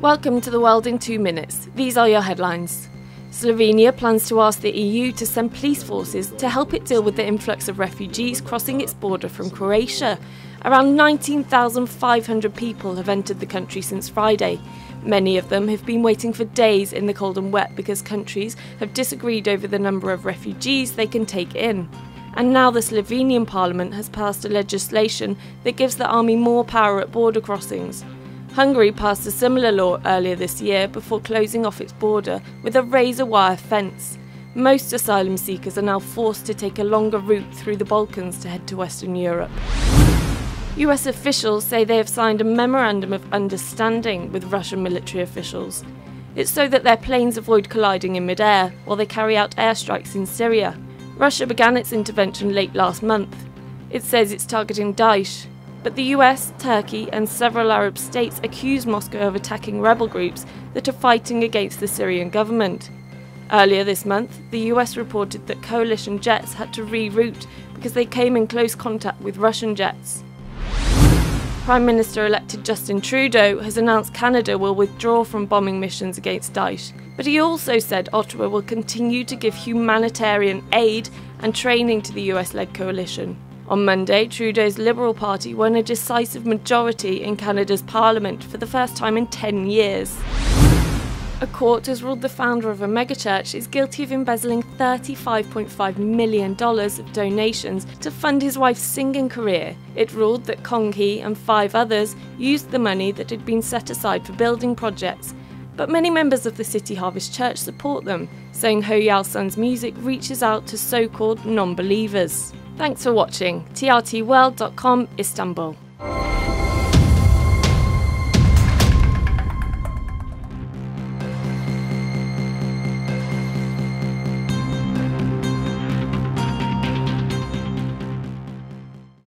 Welcome to the world in 2 minutes. These are your headlines. Slovenia plans to ask the EU to send police forces to help it deal with the influx of refugees crossing its border from Croatia. Around 19,500 people have entered the country since Friday. Many of them have been waiting for days in the cold and wet because countries have disagreed over the number of refugees they can take in. And now the Slovenian parliament has passed a legislation that gives the army more power at border crossings. Hungary passed a similar law earlier this year before closing off its border with a razor wire fence. Most asylum seekers are now forced to take a longer route through the Balkans to head to Western Europe. US officials say they have signed a memorandum of understanding with Russian military officials. It's so that their planes avoid colliding in mid-air while they carry out airstrikes in Syria. Russia began its intervention late last month. It says it's targeting Daesh. But the US, Turkey and several Arab states accuse Moscow of attacking rebel groups that are fighting against the Syrian government. Earlier this month, the US reported that coalition jets had to reroute because they came in close contact with Russian jets. Prime Minister-elected Justin Trudeau has announced Canada will withdraw from bombing missions against Daesh, but he also said Ottawa will continue to give humanitarian aid and training to the US-led coalition. On Monday, Trudeau's Liberal Party won a decisive majority in Canada's Parliament for the first time in 10 years. A court has ruled the founder of a megachurch is guilty of embezzling $35.5 million of donations to fund his wife's singing career. It ruled that Kong Hee and 5 others used the money that had been set aside for building projects. But many members of the City Harvest Church support them, saying Ho Yao Sun's music reaches out to so-called non-believers. Thanks for watching. TRTworld.com, Istanbul.